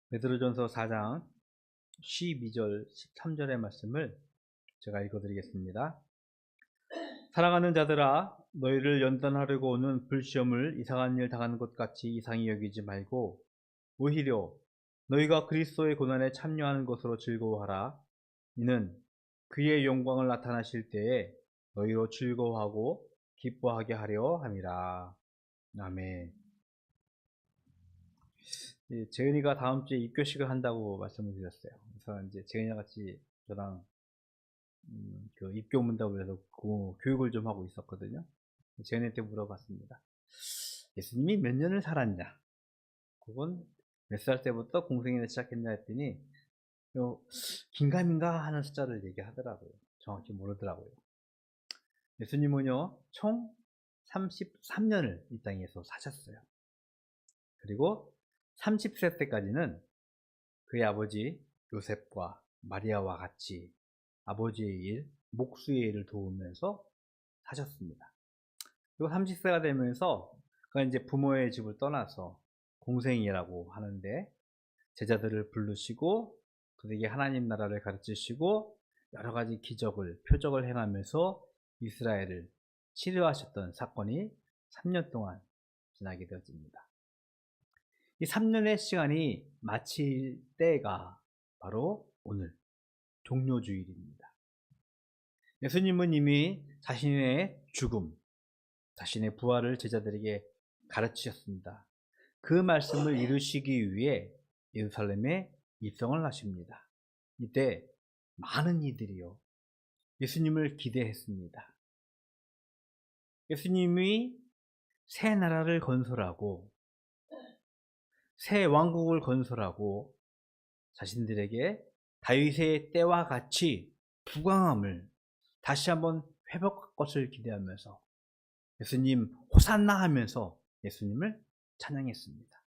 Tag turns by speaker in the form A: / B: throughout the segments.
A: 베드로전서 4장 12절 13절의 말씀을 제가 읽어드리겠습니다. 사랑하는 자들아, 너희를 연단하려고 오는 불시험을 이상한 일 당하는 것 같이 이상히 여기지 말고 오히려 너희가 그리스도의 고난에 참여하는 것으로 즐거워하라. 이는 그의 영광을 나타나실 때에 너희로 즐거워하고 기뻐하게 하려 함이라. 아멘. 재은이가 다음 주에 입교식을 한다고 말씀을 드렸어요. 그래서 이제 재은이와 같이 저랑 그 입교 문답을 해서 교육을 좀 하고 있었거든요. 재은이한테 물어봤습니다. 예수님이 몇 년을 살았냐? 그건 몇 살 때부터 공생애를 시작했냐 했더니 긴가민가 하는 숫자를 얘기하더라고요. 정확히 모르더라고요. 예수님은요, 총 33년을 이 땅에서 사셨어요. 그리고 30세 때까지는 그의 아버지 요셉과 마리아와 같이 아버지의 일, 목수의 일을 도우면서 사셨습니다. 그리고 30세가 되면서 그가 이제 부모의 집을 떠나서 공생이라고 하는데 제자들을 부르시고 그들에게 하나님 나라를 가르치시고 여러 가지 기적을, 표적을 행하면서 이스라엘을 치료하셨던 사건이 3년 동안 지나게 되어집니다. 이 3년의 시간이 마칠 때가 바로 오늘 종료주일입니다. 예수님은 이미 자신의 죽음, 자신의 부활을 제자들에게 가르치셨습니다. 그 말씀을 이루시기 위해 예루살렘에 입성을 하십니다. 이때 많은 이들이요, 예수님을 기대했습니다. 예수님이 새 나라를 건설하고 새 왕국을 건설하고 자신들에게 다윗의 때와 같이 부강함을 다시 한번 회복할 것을 기대하면서 예수님 호산나 하면서 예수님을 찬양했습니다.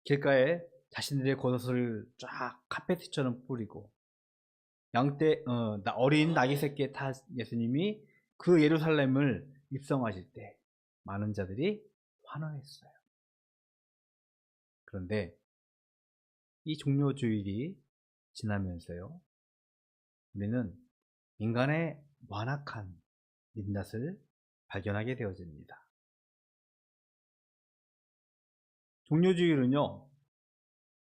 A: 길가에 자신들의 겉옷을 쫙 카페트처럼 뿌리고 어린 나귀 새끼에 타 예수님이 그 예루살렘을 입성하실 때 많은 자들이 환호했어요. 그런데 이 종료주일이 지나면서요, 우리는 인간의 완악한 민낯을 발견하게 되어집니다. 종료주일은요,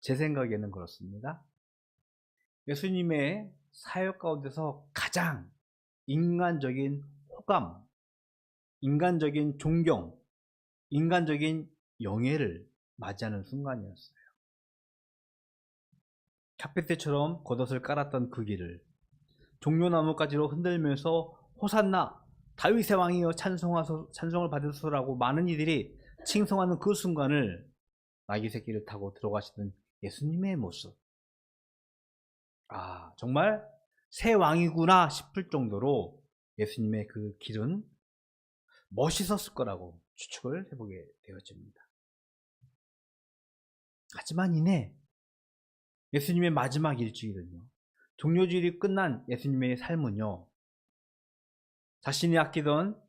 A: 제 생각에는 그렇습니다. 예수님의 사역 가운데서 가장 인간적인 호감, 인간적인 존경, 인간적인 영예를 맞이하는 순간이었어요. 카페트처럼 겉옷을 깔았던 그 길을 종려나무가지로 흔들면서 호산나 다윗의 왕이여 찬송을 받으소서라고 많은 이들이 칭송하는 그 순간을 나귀 새끼를 타고 들어가시던 예수님의 모습, 정말 새 왕이구나 싶을 정도로 예수님의 그 길은 멋있었을 거라고 추측을 해보게 되어집니다. 하지만 이내 예수님의 마지막 일주일은요, 종료주일이 끝난 예수님의 삶은요, 자신이 아끼던,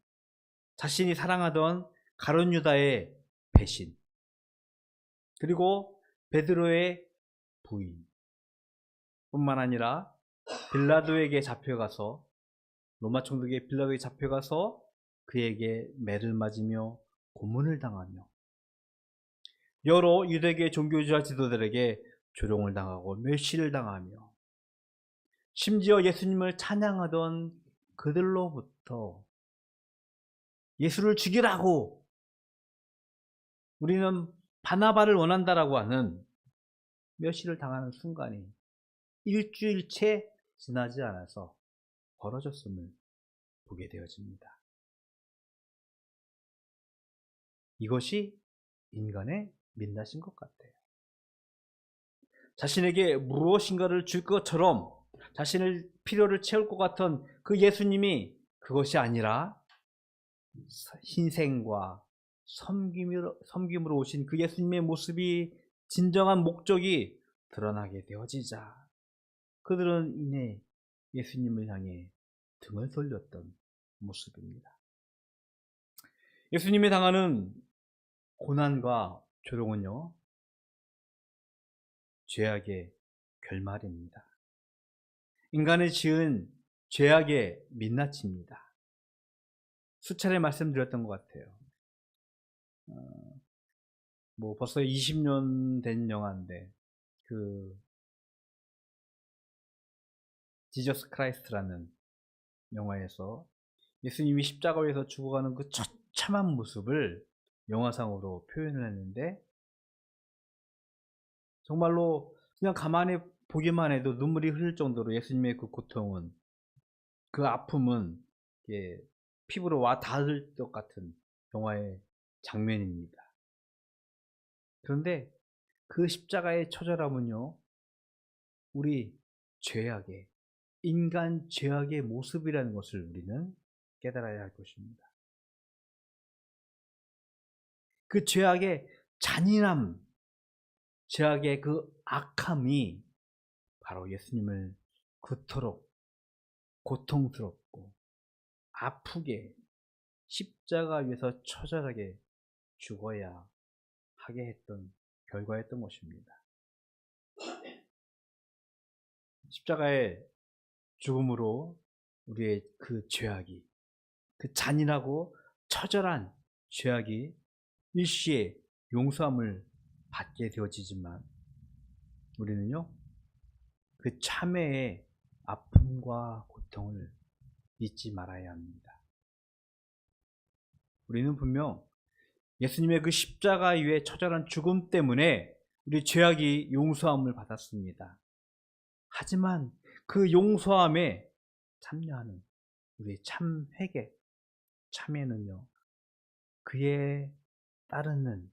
A: 자신이 사랑하던 가룟 유다의 배신, 그리고 베드로의 부인 뿐만 아니라 빌라도에게 잡혀가서, 로마 총독의 빌라도에게 잡혀가서 그에게 매를 맞으며 고문을 당하며 여러 유대계 종교주와 지도들에게 조롱을 당하고 멸시를 당하며 심지어 예수님을 찬양하던 그들로부터 예수를 죽이라고, 우리는 바나바를 원한다라고 하는 멸시를 당하는 순간이 일주일째 지나지 않아서 벌어졌음을 보게 되어집니다. 이것이 인간의 민낯인 것 같아요. 자신에게 무엇인가를 줄 것처럼 자신의 필요를 채울 것 같은 그 예수님이 그것이 아니라 희생과 섬김으로 오신 그 예수님의 모습이, 진정한 목적이 드러나게 되어지자 그들은 이내 예수님을 향해 등을 돌렸던 모습입니다. 예수님이 당하는 고난과 조롱은요, 죄악의 결말입니다. 인간을 지은 죄악의 민낯입니다. 수차례 말씀드렸던 것 같아요. 뭐 벌써 20년 된 영화인데 지저스 크라이스트라는 영화에서 예수님이 십자가 위에서 죽어가는 그 처참한 모습을 영화상으로 표현을 했는데, 정말로 그냥 가만히 보기만 해도 눈물이 흐를 정도로 예수님의 그 고통은, 그 아픔은 피부로 와 닿을 것 같은 영화의 장면입니다. 그런데 그 십자가의 처절함은요, 우리 죄악의, 인간 죄악의 모습이라는 것을 우리는 깨달아야 할 것입니다. 그 죄악의 잔인함, 죄악의 그 악함이 바로 예수님을 그토록 고통스럽고 아프게 십자가 위에서 처절하게 죽어야 하게 했던 결과였던 것입니다. 십자가의 죽음으로 우리의 그 죄악이, 그 잔인하고 처절한 죄악이 일시에 용서함을 받게 되어지지만, 우리는요, 그 참회의 아픔과 고통을 잊지 말아야 합니다. 우리는 분명 예수님의 그 십자가 위의 처절한 죽음 때문에 우리 죄악이 용서함을 받았습니다. 하지만 그 용서함에 참여하는 우리 참 회개, 참회는요, 그에 따르는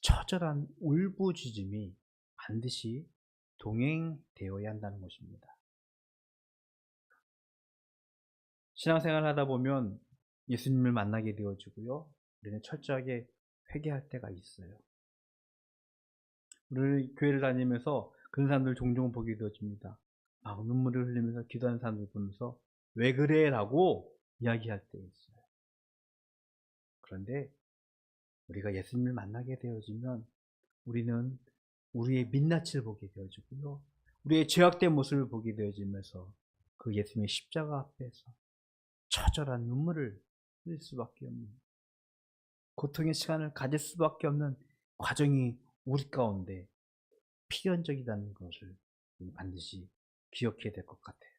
A: 처절한 울부짖음이 반드시 동행되어야 한다는 것입니다. 신앙생활을 하다 보면 예수님을 만나게 되어지고요, 우리는 철저하게 회개할 때가 있어요. 우리 교회를 다니면서 그런 사람들 종종 보게 되어집니다. 막 눈물을 흘리면서 기도하는 사람들 보면서 왜 그래? 라고 이야기할 때 있어요. 그런데 우리가 예수님을 만나게 되어지면 우리는 우리의 민낯을 보게 되어지고요, 우리의 죄악된 모습을 보게 되어지면서 그 예수님의 십자가 앞에서 처절한 눈물을 흘릴 수밖에 없는, 고통의 시간을 가질 수밖에 없는 과정이 우리 가운데 필연적이라는 것을 반드시 기억해야 될 것 같아요.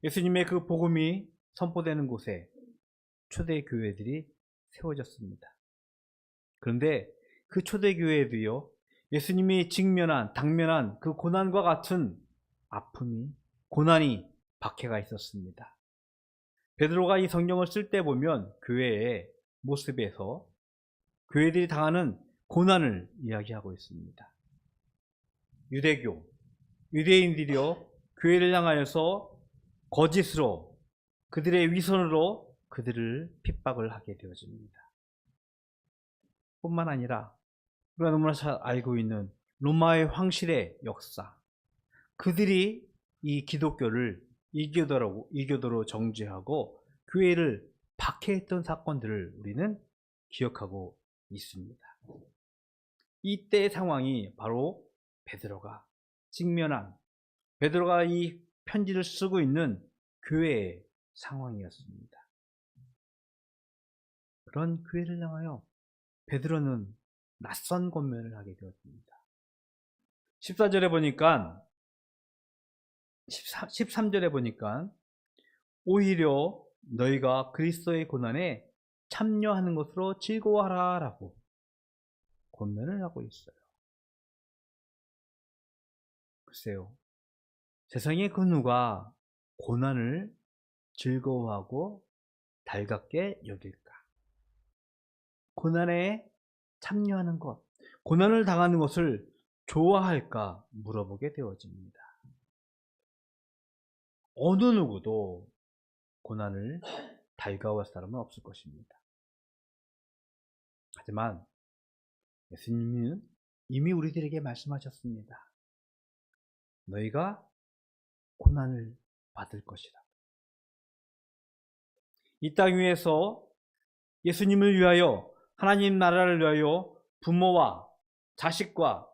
A: 예수님의 그 복음이 선포되는 곳에 초대교회들이 세워졌습니다. 그런데 그 초대교회도요, 예수님이 당면한 그 고난과 같은 아픔이, 고난이 박해가 있었습니다. 베드로가 이 성경을 쓸 때 보면 교회의 모습에서 교회들이 당하는 고난을 이야기하고 있습니다. 유대인들이요, 교회를 향하여서 거짓으로, 그들의 위선으로 그들을 핍박을 하게 되어집니다. 뿐만 아니라 우리가 너무나 잘 알고 있는 로마의 황실의 역사, 그들이 이 기독교를 이교도로 정죄하고 교회를 박해했던 사건들을 우리는 기억하고 있습니다. 이때의 상황이 바로 베드로가 이 편지를 쓰고 있는 교회의 상황이었습니다. 그런 교회를 향하여 베드로는 낯선 권면을 하게 되었습니다. 13절에 보니까 오히려 너희가 그리스도의 고난에 참여하는 것으로 즐거워하라 라고 권면을 하고 있어요. 글쎄요, 세상에 그 누가 고난을 즐거워하고 달갑게 여길까? 고난에 참여하는 것, 고난을 당하는 것을 좋아할까 물어보게 되어집니다. 어느 누구도 고난을 달가워할 사람은 없을 것입니다. 하지만 예수님은 이미 우리들에게 말씀하셨습니다. 너희가 고난을 받을 것이다. 이 땅 위에서 예수님을 위하여, 하나님 나라를 위하여 부모와 자식과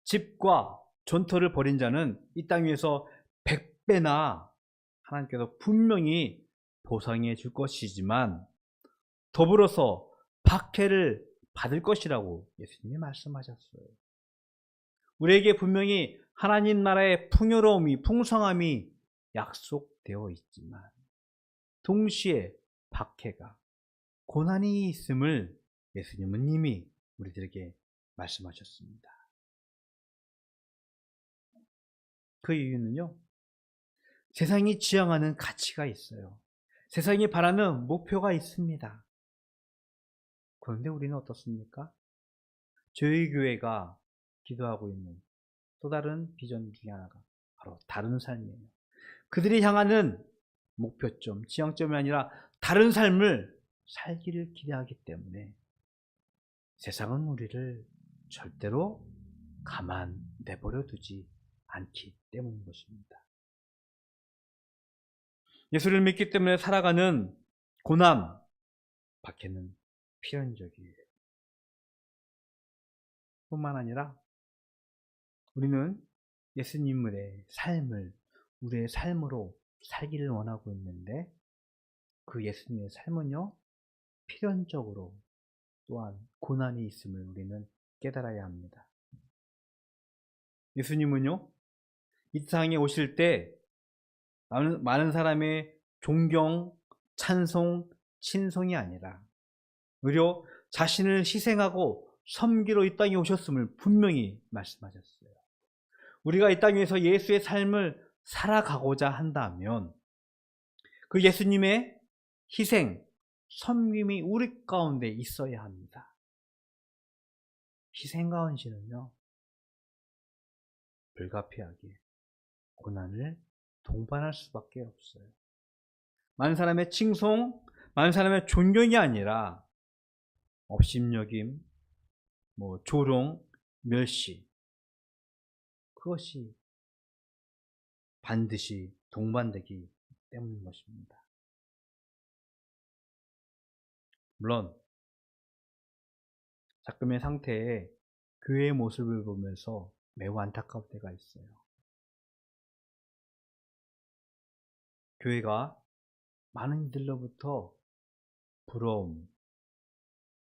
A: 집과 전토를 벌인 자는 이 땅 위에서 100배나 하나님께서 분명히 보상해 줄 것이지만 더불어서 박해를 받을 것이라고 예수님이 말씀하셨어요. 우리에게 분명히 하나님 나라의 풍요로움이, 풍성함이 약속되어 있지만 동시에 박해가, 고난이 있음을 예수님은 이미 우리들에게 말씀하셨습니다. 그 이유는요, 세상이 지향하는 가치가 있어요. 세상이 바라는 목표가 있습니다. 그런데 우리는 어떻습니까? 저희 교회가 기도하고 있는 또 다른 비전 중에 하나가 바로 다른 삶이에요. 그들이 향하는 목표점, 지향점이 아니라 다른 삶을 살기를 기대하기 때문에 세상은 우리를 절대로 가만 내버려 두지 않기 때문인 것입니다. 예수를 믿기 때문에 살아가는 고난, 박해는 필연적이에요. 뿐만 아니라 우리는 예수님의 삶을 우리의 삶으로 살기를 원하고 있는데 그 예수님의 삶은요, 필연적으로 또한 고난이 있음을 우리는 깨달아야 합니다. 예수님은요, 이 세상에 오실 때 많은 사람의 존경, 찬송, 친송이 아니라 오히려 자신을 희생하고 섬기러 이 땅에 오셨음을 분명히 말씀하셨어요. 우리가 이 땅에서 예수의 삶을 살아가고자 한다면 그 예수님의 희생, 섬김이 우리 가운데 있어야 합니다. 희생과 헌신은요, 불가피하게 고난을 동반할 수밖에 없어요. 많은 사람의 칭송, 많은 사람의 존경이 아니라 업신여김, 조롱, 멸시, 그것이 반드시 동반되기 때문인 것입니다. 물론 자금의 상태에 교회의 모습을 보면서 매우 안타까울 때가 있어요. 교회가 많은 이들로부터 부러움,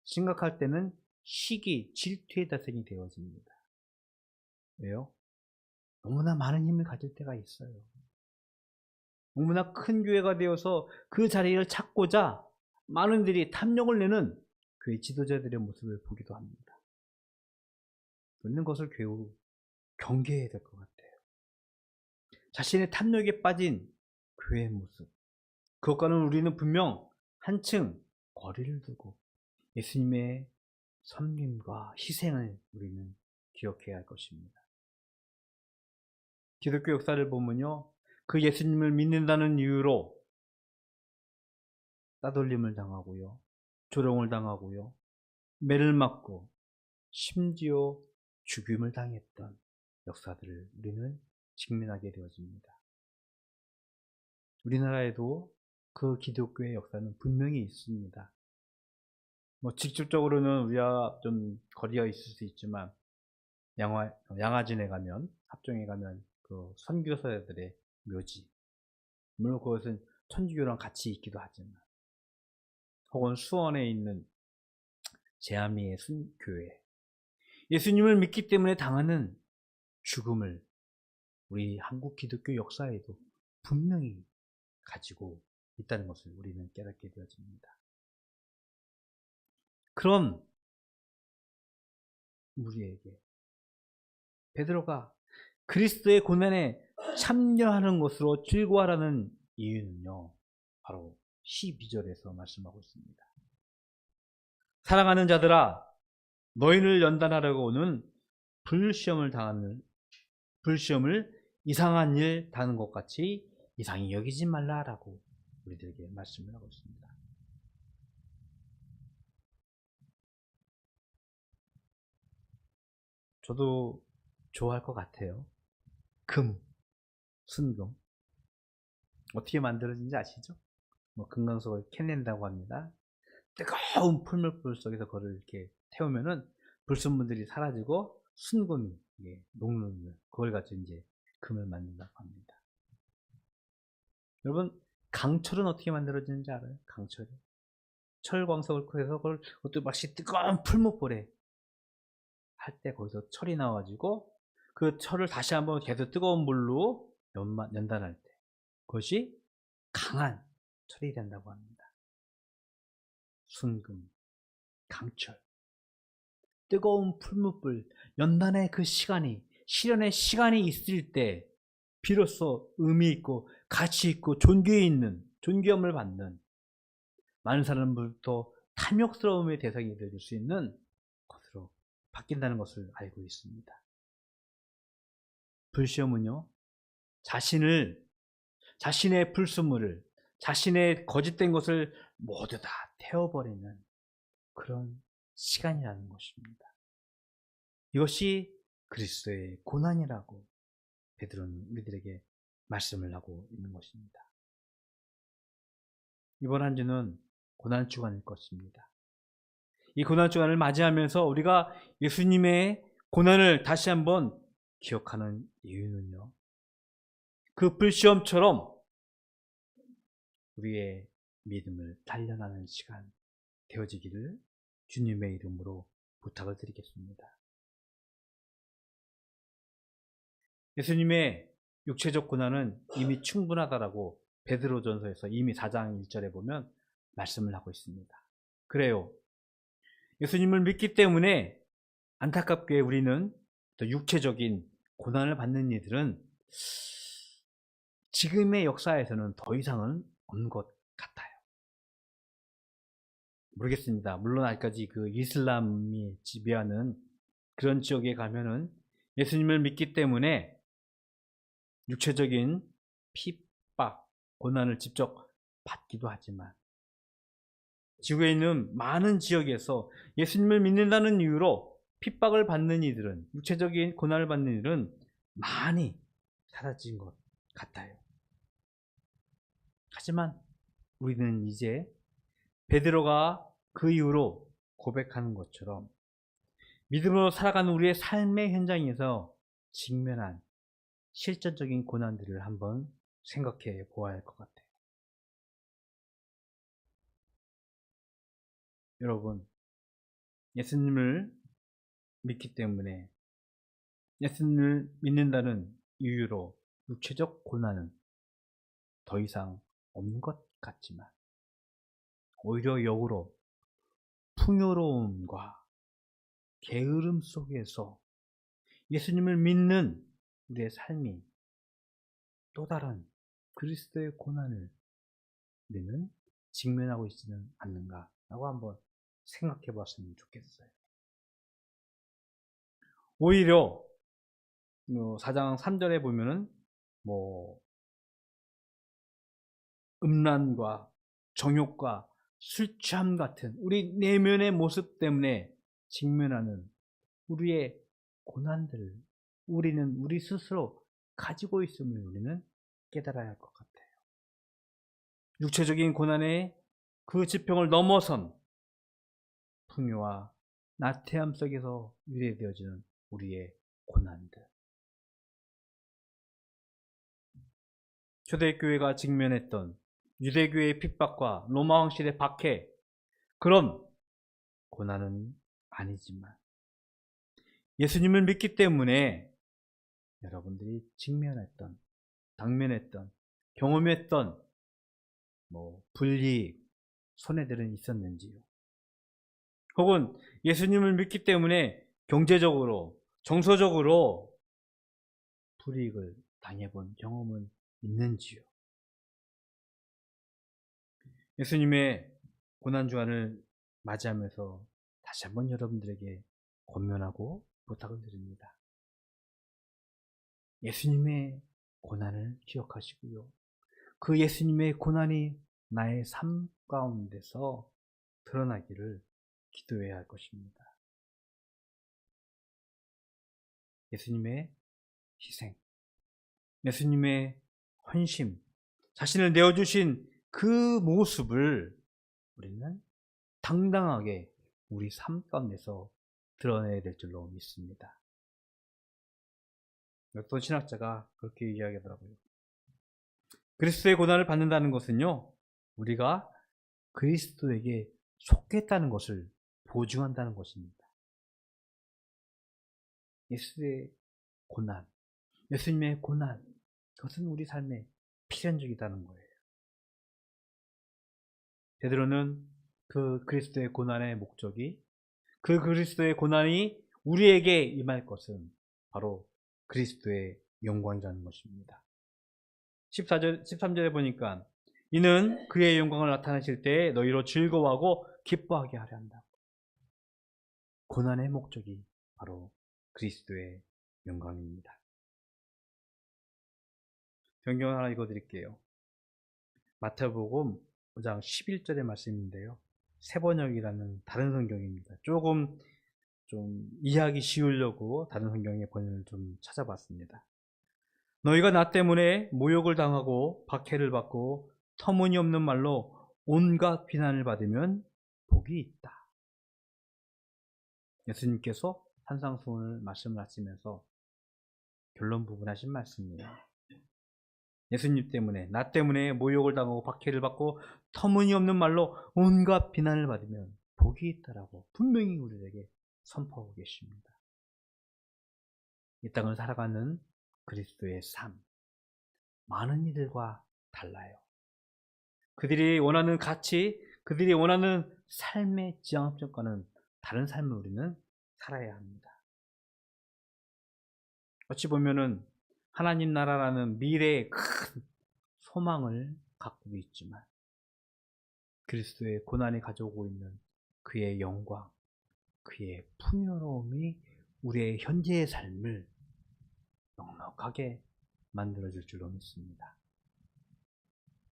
A: 심각할 때는 시기, 질투의 대상이 되어집니다. 왜요? 너무나 많은 힘을 가질 때가 있어요. 너무나 큰 교회가 되어서 그 자리를 찾고자 많은 이들이 탐욕을 내는 교회 지도자들의 모습을 보기도 합니다. 그런 것을 겨우 경계해야 될 것 같아요. 자신의 탐욕에 빠진 교회의 모습, 그것과는 우리는 분명 한층 거리를 두고 예수님의 섬김과 희생을 우리는 기억해야 할 것입니다. 기독교 역사를 보면요, 그 예수님을 믿는다는 이유로 따돌림을 당하고요, 조롱을 당하고요, 매를 맞고 심지어 죽임을 당했던 역사들을 우리는 직면하게 되어집니다. 우리나라에도 그 기독교의 역사는 분명히 있습니다. 직접적으로는 우리와 좀 거리가 있을 수 있지만 양화진에 가면, 합정에 가면 그 선교사들의 묘지, 물론 그것은 천주교랑 같이 있기도 하지만, 혹은 수원에 있는 제아미의 순교회, 예수님을 믿기 때문에 당하는 죽음을 우리 한국 기독교 역사에도 분명히 가지고 있다는 것을 우리는 깨닫게 되어집니다. 그런 우리에게 베드로가 그리스도의 고난에 참여하는 것으로 즐거워하라는 이유는요, 바로 12절에서 말씀하고 있습니다. 사랑하는 자들아, 너희를 연단하려고 오는 불시험을 이상한 일 당하는 것 같이 이상히 여기지 말라라고 우리들에게 말씀을 하고 있습니다. 저도 좋아할 것 같아요. 순금. 어떻게 만들어진지 아시죠? 금강석을 캐낸다고 합니다. 뜨거운 풀물불 속에서 그걸 이렇게 태우면은 불순물들이 사라지고 순금이 녹는 그걸 가지고 이제 금을 만든다고 합니다. 여러분, 강철은 어떻게 만들어지는지 알아요? 강철이 철광석을 해서 그걸 어떤 막시 뜨거운 풀목불에 할 때 거기서 철이 나와가지고 그 철을 다시 한번 계속 뜨거운 물로 연단할 때 그것이 강한 철이 된다고 합니다. 순금, 강철, 뜨거운 풀무불, 연단의 그 시간이, 실현의 시간이 있을 때 비로소 의미 있고 가치 있고 존귀함을 받는, 많은 사람들부터 탐욕스러움의 대상이 될 수 있는 것으로 바뀐다는 것을 알고 있습니다. 불시험은요, 자신의 불순물을, 자신의 거짓된 것을 모두 다 태워버리는 그런 시간이라는 것입니다. 이것이 그리스도의 고난이라고 베드로는 우리들에게 말씀을 하고 있는 것입니다. 이번 한 주는 고난 주간일 것입니다. 이 고난 주간을 맞이하면서 우리가 예수님의 고난을 다시 한번 기억하는 이유는요, 그 불시험처럼 우리의 믿음을 단련하는 시간 되어지기를 주님의 이름으로 부탁을 드리겠습니다. 예수님의 육체적 고난은 이미 충분하다라고 베드로전서에서 이미 4장 1절에 보면 말씀을 하고 있습니다. 그래요. 예수님을 믿기 때문에 안타깝게 우리는 또 육체적인 고난을 받는 이들은 지금의 역사에서는 더 이상은 없는 것 같아요. 모르겠습니다. 물론 아직까지 그 이슬람이 지배하는 그런 지역에 가면은 예수님을 믿기 때문에 육체적인 핍박, 고난을 직접 받기도 하지만 지구에 있는 많은 지역에서 예수님을 믿는다는 이유로 핍박을 받는 이들은, 육체적인 고난을 받는 이들은 많이 사라진 것 같아요. 하지만 우리는 이제 베드로가 그 이후로 고백하는 것처럼 믿음으로 살아가는 우리의 삶의 현장에서 직면한 실전적인 고난들을 한번 생각해 보아야 할 것 같아요. 여러분, 예수님을 믿기 때문에, 예수님을 믿는다는 이유로 육체적 고난은 더 이상 없는 것 같지만 오히려 역으로 풍요로움과 게으름 속에서 예수님을 믿는 우리의 삶이 또 다른 그리스도의 고난을 우리는 직면하고 있지는 않는가라고 한번 생각해 봤으면 좋겠어요. 오히려 4장 3절에 보면은 음란과 정욕과 술 취함 같은 우리 내면의 모습 때문에 직면하는 우리의 고난들을 우리는 우리 스스로 가지고 있음을 우리는 깨달아야 할 것 같아요. 육체적인 고난의 그 지평을 넘어선 풍요와 나태함 속에서 유래되어지는 우리의 고난들. 초대교회가 직면했던 유대교회의 핍박과 로마 왕실의 박해, 그런 고난은 아니지만 예수님을 믿기 때문에 여러분들이 직면했던, 당면했던, 경험했던 불이익, 손해들은 있었는지요? 혹은 예수님을 믿기 때문에 경제적으로, 정서적으로 불이익을 당해본 경험은 있는지요? 예수님의 고난주간을 맞이하면서 다시 한번 여러분들에게 권면하고 부탁을 드립니다. 예수님의 고난을 기억하시고요. 그 예수님의 고난이 나의 삶 가운데서 드러나기를 기도해야 할 것입니다. 예수님의 희생, 예수님의 헌심, 자신을 내어주신 그 모습을 우리는 당당하게 우리 삶 가운데서 드러내야 될 줄로 믿습니다. 어떤 신학자가 그렇게 이야기하더라고요. 그리스도의 고난을 받는다는 것은요, 우리가 그리스도에게 속했다는 것을 보증한다는 것입니다. 예수의 고난, 예수님의 고난, 그것은 우리 삶에 필연적이다는 거예요. 베드로는 그 그리스도의 고난의 목적이, 그 그리스도의 고난이 우리에게 임할 것은 바로 그리스도의 영광이라는 것입니다. 13절에 보니까 이는 그의 영광을 나타내실 때 너희로 즐거워하고 기뻐하게 하려 한다. 고난의 목적이 바로 그리스도의 영광입니다. 성경 하나 읽어드릴게요. 마태복음 5장 11절의 말씀인데요. 새번역이라는 다른 성경입니다. 조금 좀 이해하기 쉬우려고 다른 성경의 번역을 좀 찾아봤습니다. 너희가 나 때문에 모욕을 당하고 박해를 받고 터무니없는 말로 온갖 비난을 받으면 복이 있다. 예수님께서 산상수훈을 말씀을 하시면서 결론 부분 하신 말씀이에요. 예수님 때문에, 나 때문에 모욕을 당하고 박해를 받고 터무니없는 말로 온갖 비난을 받으면 복이 있다라고 분명히 우리에게 선포하고 계십니다. 이 땅을 살아가는 그리스도의 삶, 많은 이들과 달라요. 그들이 원하는 가치, 그들이 원하는 삶의 지향점과는 다른 삶을 우리는 살아야 합니다. 어찌 보면은 하나님 나라라는 미래의 큰 소망을 갖고 있지만 그리스도의 고난이 가져오고 있는 그의 영광, 그의 풍요로움이 우리의 현재의 삶을 넉넉하게 만들어줄 줄로 믿습니다.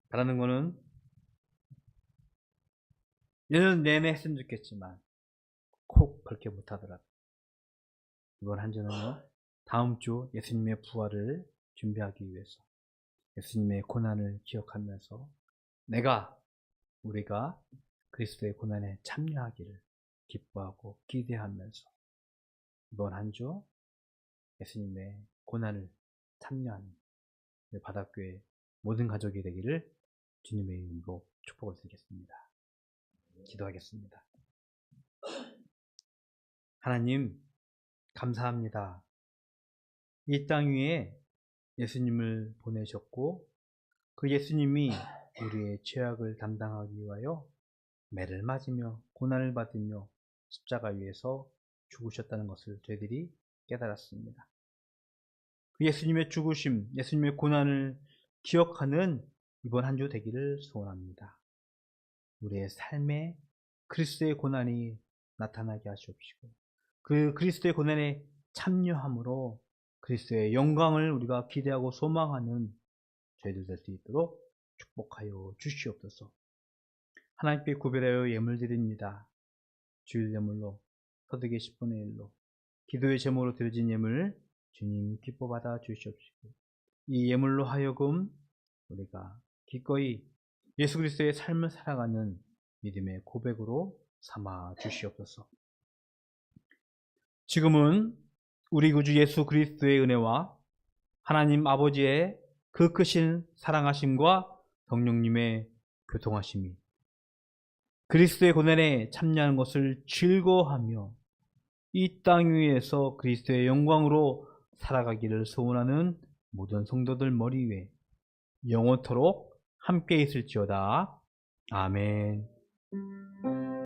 A: 바라는 것은 1년 내내 했으면 좋겠지만 꼭 그렇게 못하더라도 이번 한 주는요, 다음 주 예수님의 부활을 준비하기 위해서 예수님의 고난을 기억하면서 우리가 그리스도의 고난에 참여하기를 기뻐하고 기대하면서 이번 한 주 예수님의 고난을 참여하는 바닷교회 모든 가족이 되기를 주님의 이름으로 축복을 드리겠습니다. 기도하겠습니다. 하나님, 감사합니다. 이 땅 위에 예수님을 보내셨고 그 예수님이 우리의 죄악을 담당하기 위하여 매를 맞으며 고난을 받으며 십자가 위에서 죽으셨다는 것을 저희들이 깨달았습니다. 그 예수님의 죽으심, 예수님의 고난을 기억하는 이번 한 주 되기를 소원합니다. 우리의 삶에 그리스도의 고난이 나타나게 하시옵시고 그 그리스도의 고난에 참여함으로 그리스도의 영광을 우리가 기대하고 소망하는 저희들 될 수 있도록 축복하여 주시옵소서. 하나님께 구별하여 예물 드립니다. 주일 예물로, 소득의 10분의 1로, 기도의 제목으로 드려진 예물 주님 기뻐 받아 주시옵시고 이 예물로 하여금 우리가 기꺼이 예수 그리스도의 삶을 살아가는 믿음의 고백으로 삼아 주시옵소서. 지금은 우리 구주 예수 그리스도의 은혜와 하나님 아버지의 그 크신 사랑하심과 성령님의 교통하심이 그리스도의 고난에 참여하는 것을 즐거워하며 이 땅 위에서 그리스도의 영광으로 살아가기를 소원하는 모든 성도들 머리 위에 영원토록 함께 있을지어다. 아멘.